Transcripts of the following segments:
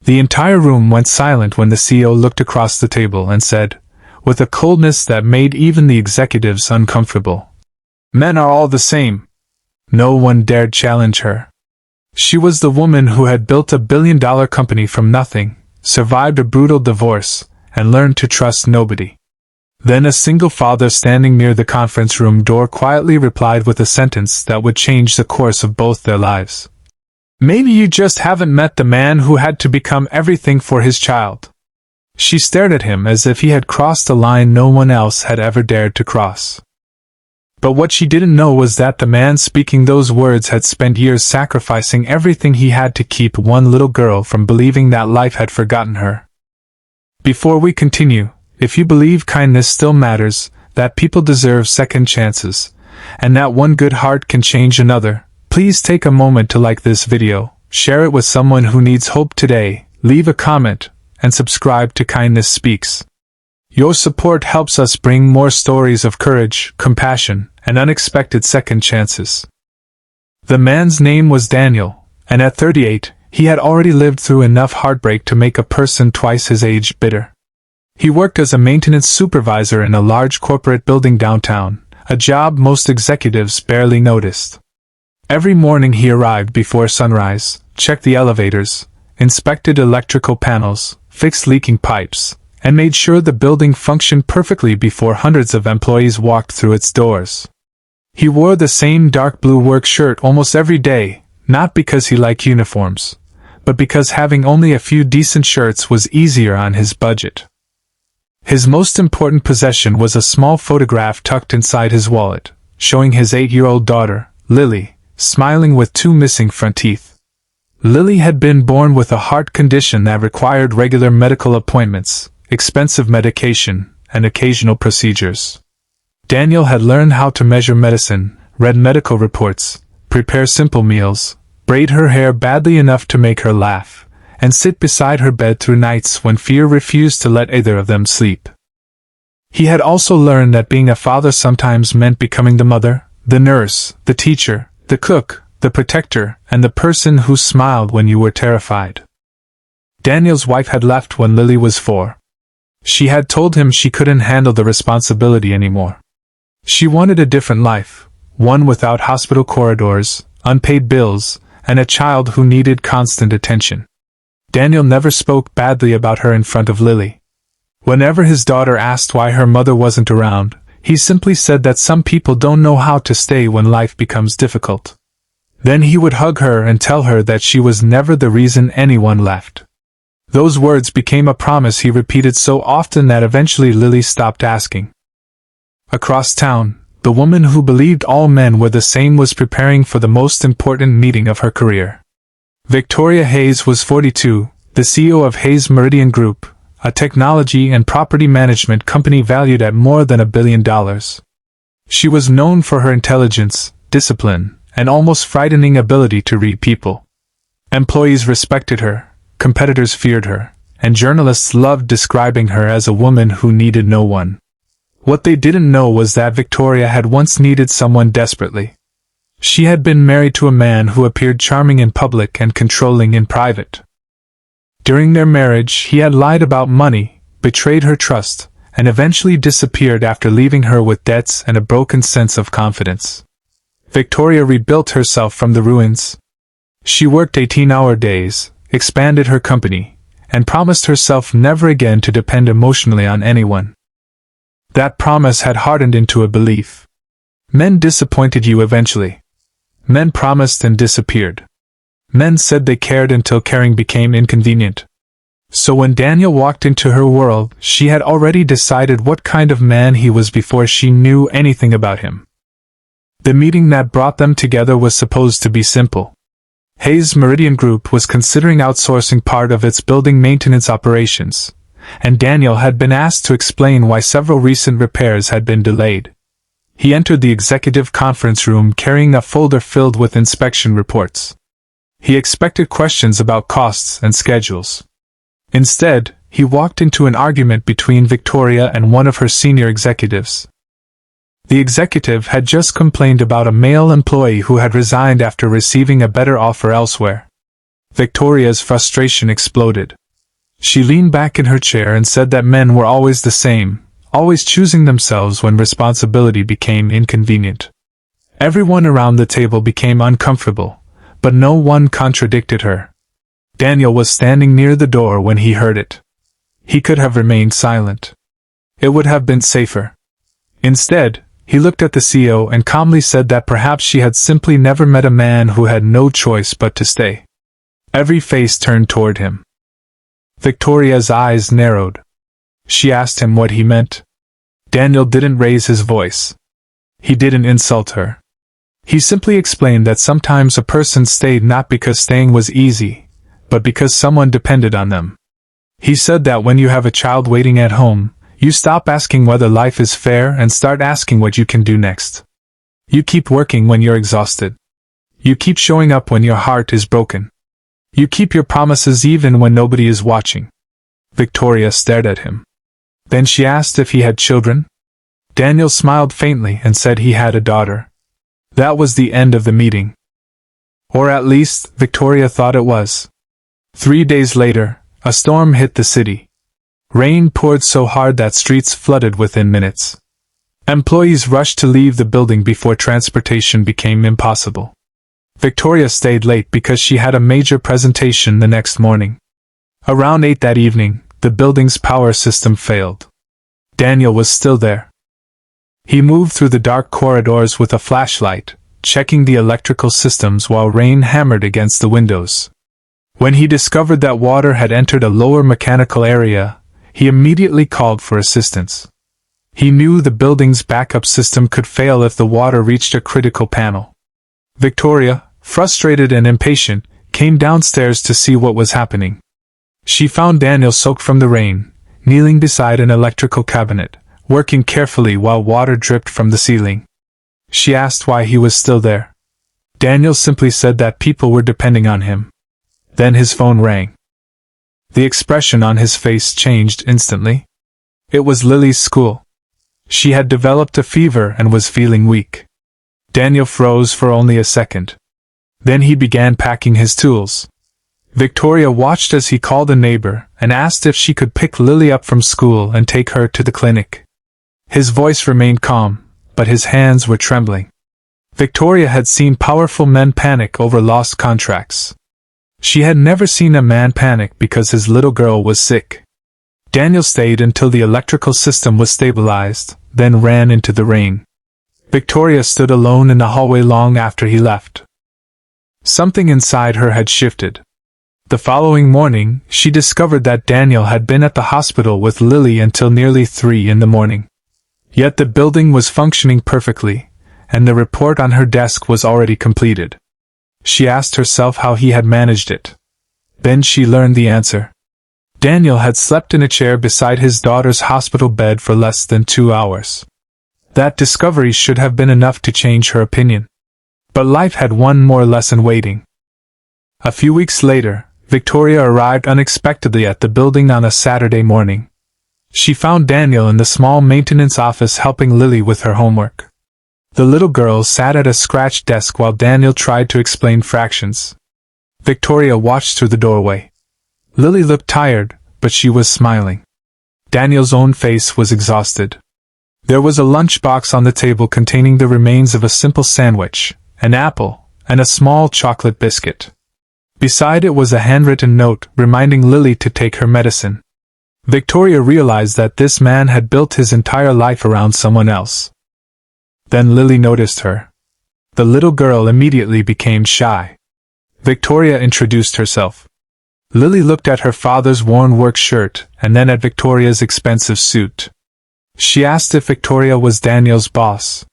The entire room went silent when the CEO looked across the table and said, with a coldness that made even the executives uncomfortable, "Men are all the same." No one dared challenge her. She was the woman who had built a billion-dollar company from nothing, survived a brutal divorce, and learned to trust nobody. Then a single father standing near the conference room door quietly replied with a sentence that would change the course of both their lives. "Maybe you just haven't met the man who had to become everything for his child." She stared at him as if he had crossed a line no one else had ever dared to cross. But what she didn't know was that the man speaking those words had spent years sacrificing everything he had to keep one little girl from believing that life had forgotten her. Before we continue, if you believe kindness still matters, that people deserve second chances, and that one good heart can change another, please take a moment to like this video, share it with someone who needs hope today, leave a comment, and subscribe to Kindness Speaks. Your support helps us bring more stories of courage, compassion, and unexpected second chances. The man's name was Daniel, and at 38, he had already lived through enough heartbreak to make a person twice his age bitter. He worked as a maintenance supervisor in a large corporate building downtown, a job most executives barely noticed. Every morning he arrived before sunrise, checked the elevators, inspected electrical panels, fixed leaking pipes, and made sure the building functioned perfectly before hundreds of employees walked through its doors. He wore the same dark blue work shirt almost every day, not because he liked uniforms, but because having only a few decent shirts was easier on his budget. His most important possession was a small photograph tucked inside his wallet, showing his 8-year-old daughter, Lily, smiling with 2 missing front teeth. Lily had been born with a heart condition that required regular medical appointments, expensive medication, and occasional procedures. Daniel had learned how to measure medicine, read medical reports, prepare simple meals, braid her hair badly enough to make her laugh, and sit beside her bed through nights when fear refused to let either of them sleep. He had also learned that being a father sometimes meant becoming the mother, the nurse, the teacher, the cook, the protector, and the person who smiled when you were terrified. Daniel's wife had left when Lily was 4. She had told him she couldn't handle the responsibility anymore. She wanted a different life, one without hospital corridors, unpaid bills, and a child who needed constant attention. Daniel never spoke badly about her in front of Lily. Whenever his daughter asked why her mother wasn't around, he simply said that some people don't know how to stay when life becomes difficult. Then he would hug her and tell her that she was never the reason anyone left. Those words became a promise he repeated so often that eventually Lily stopped asking. Across town, the woman who believed all men were the same was preparing for the most important meeting of her career. Victoria Hayes was 42, the CEO of Hayes Meridian Group, a technology and property management company valued at more than $1 billion. She was known for her intelligence, discipline, and almost frightening ability to read people. Employees respected her, competitors feared her, and journalists loved describing her as a woman who needed no one. What they didn't know was that Victoria had once needed someone desperately. She had been married to a man who appeared charming in public and controlling in private. During their marriage, he had lied about money, betrayed her trust, and eventually disappeared after leaving her with debts and a broken sense of confidence. Victoria rebuilt herself from the ruins. She worked 18-hour days, expanded her company, and promised herself never again to depend emotionally on anyone. That promise had hardened into a belief. Men disappointed you eventually. Men promised and disappeared. Men said they cared until caring became inconvenient. So when Daniel walked into her world, she had already decided what kind of man he was before she knew anything about him. The meeting that brought them together was supposed to be simple. Hayes Meridian Group was considering outsourcing part of its building maintenance operations, and Daniel had been asked to explain why several recent repairs had been delayed. He entered the executive conference room carrying a folder filled with inspection reports. He expected questions about costs and schedules. Instead, he walked into an argument between Victoria and one of her senior executives. The executive had just complained about a male employee who had resigned after receiving a better offer elsewhere. Victoria's frustration exploded. She leaned back in her chair and said that men were always the same, always choosing themselves when responsibility became inconvenient. Everyone around the table became uncomfortable, but no one contradicted her. Daniel was standing near the door when he heard it. He could have remained silent. It would have been safer. Instead, he looked at the CEO and calmly said that perhaps she had simply never met a man who had no choice but to stay. Every face turned toward him. Victoria's eyes narrowed. She asked him what he meant. Daniel didn't raise his voice. He didn't insult her. He simply explained that sometimes a person stayed not because staying was easy, but because someone depended on them. He said that when you have a child waiting at home, you stop asking whether life is fair and start asking what you can do next. You keep working when you're exhausted. You keep showing up when your heart is broken. You keep your promises even when nobody is watching. Victoria stared at him. Then she asked if he had children. Daniel smiled faintly and said he had a daughter. That was the end of the meeting. Or at least, Victoria thought it was. 3 days later, a storm hit the city. Rain poured so hard that streets flooded within minutes. Employees rushed to leave the building before transportation became impossible. Victoria stayed late because she had a major presentation the next morning. Around 8 that evening, the building's power system failed. Daniel was still there. He moved through the dark corridors with a flashlight, checking the electrical systems while rain hammered against the windows. When he discovered that water had entered a lower mechanical area, he immediately called for assistance. He knew the building's backup system could fail if the water reached a critical panel. Victoria, frustrated and impatient, came downstairs to see what was happening. She found Daniel soaked from the rain, kneeling beside an electrical cabinet, working carefully while water dripped from the ceiling. She asked why he was still there. Daniel simply said that people were depending on him. Then his phone rang. The expression on his face changed instantly. It was Lily's school. She had developed a fever and was feeling weak. Daniel froze for only a second. Then he began packing his tools. Victoria watched as he called a neighbor and asked if she could pick Lily up from school and take her to the clinic. His voice remained calm, but his hands were trembling. Victoria had seen powerful men panic over lost contracts. She had never seen a man panic because his little girl was sick. Daniel stayed until the electrical system was stabilized, then ran into the rain. Victoria stood alone in the hallway long after he left. Something inside her had shifted. The following morning, she discovered that Daniel had been at the hospital with Lily until nearly 3 in the morning. Yet the building was functioning perfectly, and the report on her desk was already completed. She asked herself how he had managed it. Then she learned the answer. Daniel had slept in a chair beside his daughter's hospital bed for less than 2 hours. That discovery should have been enough to change her opinion. But life had one more lesson waiting. A few weeks later, Victoria arrived unexpectedly at the building on a Saturday morning. She found Daniel in the small maintenance office helping Lily with her homework. The little girl sat at a scratched desk while Daniel tried to explain fractions. Victoria watched through the doorway. Lily looked tired, but she was smiling. Daniel's own face was exhausted. There was a lunchbox on the table containing the remains of a simple sandwich, an apple, and a small chocolate biscuit. Beside it was a handwritten note reminding Lily to take her medicine. Victoria realized that this man had built his entire life around someone else. Then Lily noticed her. The little girl immediately became shy. Victoria introduced herself. Lily looked at her father's worn work shirt and then at Victoria's expensive suit. She asked if Victoria was Daniel's boss.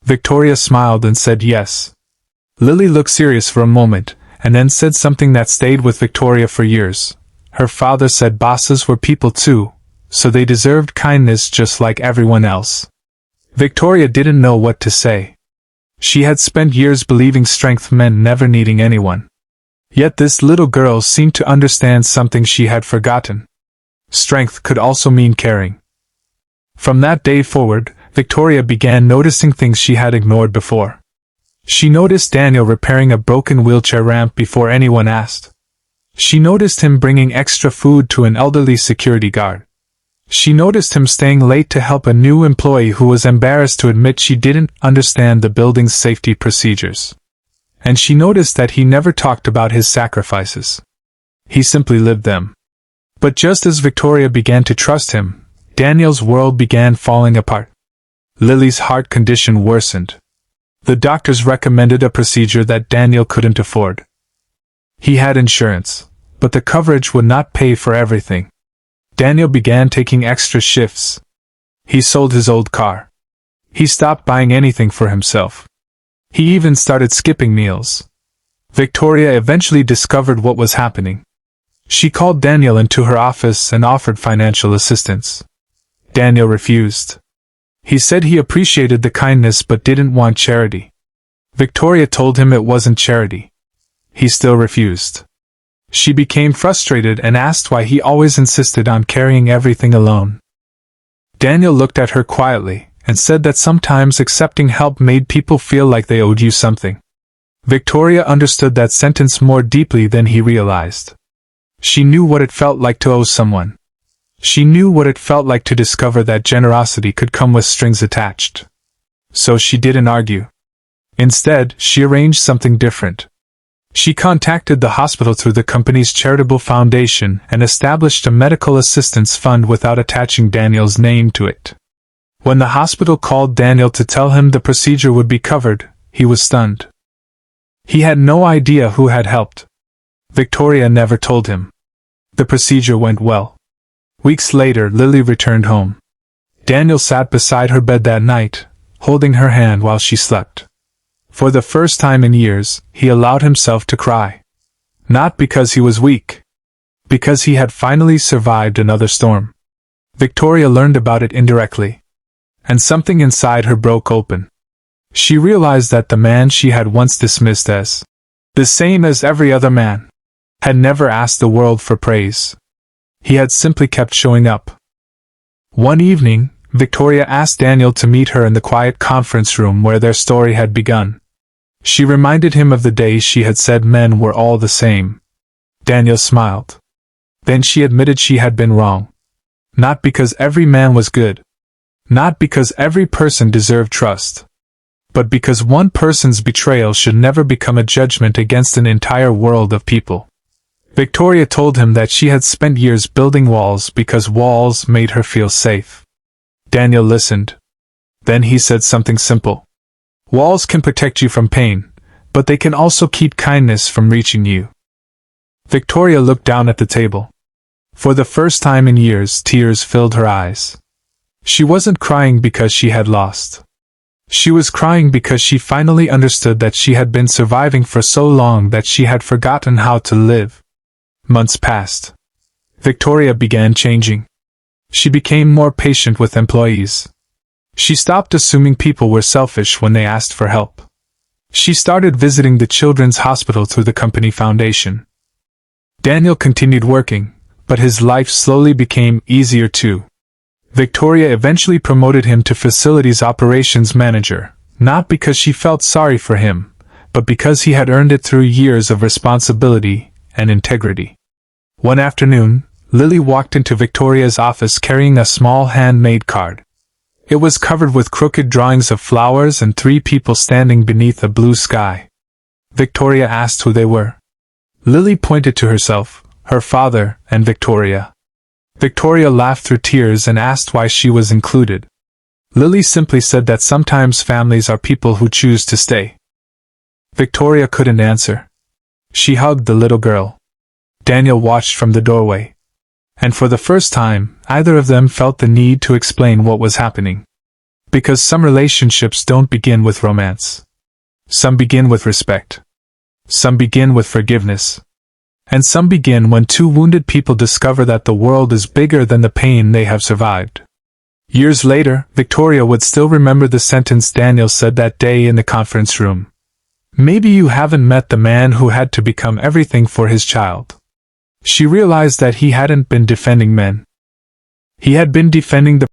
Victoria smiled and said yes. Lily looked serious for a moment, and then said something that stayed with Victoria for years. Her father said bosses were people too, so they deserved kindness just like everyone else. Victoria didn't know what to say. She had spent years believing strength meant never needing anyone. Yet this little girl seemed to understand something she had forgotten. Strength could also mean caring. From that day forward, Victoria began noticing things she had ignored before. She noticed Daniel repairing a broken wheelchair ramp before anyone asked. She noticed him bringing extra food to an elderly security guard. She noticed him staying late to help a new employee who was embarrassed to admit she didn't understand the building's safety procedures. And she noticed that he never talked about his sacrifices. He simply lived them. But just as Victoria began to trust him, Daniel's world began falling apart. Lily's heart condition worsened. The doctors recommended a procedure that Daniel couldn't afford. He had insurance, but the coverage would not pay for everything. Daniel began taking extra shifts. He sold his old car. He stopped buying anything for himself. He even started skipping meals. Victoria eventually discovered what was happening. She called Daniel into her office and offered financial assistance. Daniel refused. He said he appreciated the kindness but didn't want charity. Victoria told him it wasn't charity. He still refused. She became frustrated and asked why he always insisted on carrying everything alone. Daniel looked at her quietly and said that sometimes accepting help made people feel like they owed you something. Victoria understood that sentence more deeply than he realized. She knew what it felt like to owe someone. She knew what it felt like to discover that generosity could come with strings attached. So she didn't argue. Instead, she arranged something different. She contacted the hospital through the company's charitable foundation and established a medical assistance fund without attaching Daniel's name to it. When the hospital called Daniel to tell him the procedure would be covered, he was stunned. He had no idea who had helped. Victoria never told him. The procedure went well. Weeks later, Lily returned home. Daniel sat beside her bed that night, holding her hand while she slept. For the first time in years, he allowed himself to cry. Not because he was weak. Because he had finally survived another storm. Victoria learned about it indirectly. And something inside her broke open. She realized that the man she had once dismissed as the same as every other man had never asked the world for praise. He had simply kept showing up. One evening, Victoria asked Daniel to meet her in the quiet conference room where their story had begun. She reminded him of the day she had said men were all the same. Daniel smiled. Then she admitted she had been wrong. Not because every man was good. Not because every person deserved trust. But because one person's betrayal should never become a judgment against an entire world of people. Victoria told him that she had spent years building walls because walls made her feel safe. Daniel listened. Then he said something simple. Walls can protect you from pain, but they can also keep kindness from reaching you. Victoria looked down at the table. For the first time in years, tears filled her eyes. She wasn't crying because she had lost. She was crying because she finally understood that she had been surviving for so long that she had forgotten how to live. Months passed. Victoria began changing. She became more patient with employees. She stopped assuming people were selfish when they asked for help. She started visiting the children's hospital through the company foundation. Daniel continued working, but his life slowly became easier too. Victoria eventually promoted him to facilities operations manager, not because she felt sorry for him, but because he had earned it through years of responsibility and integrity. One afternoon, Lily walked into Victoria's office carrying a small handmade card. It was covered with crooked drawings of flowers and 3 people standing beneath a blue sky. Victoria asked who they were. Lily pointed to herself, her father, and Victoria. Victoria laughed through tears and asked why she was included. Lily simply said that sometimes families are people who choose to stay. Victoria couldn't answer. She hugged the little girl. Daniel watched from the doorway. And for the first time, either of them felt the need to explain what was happening. Because some relationships don't begin with romance. Some begin with respect. Some begin with forgiveness. And some begin when 2 wounded people discover that the world is bigger than the pain they have survived. Years later, Victoria would still remember the sentence Daniel said that day in the conference room. Maybe you haven't met the man who had to become everything for his child. She realized that he hadn't been defending men. He had been defending the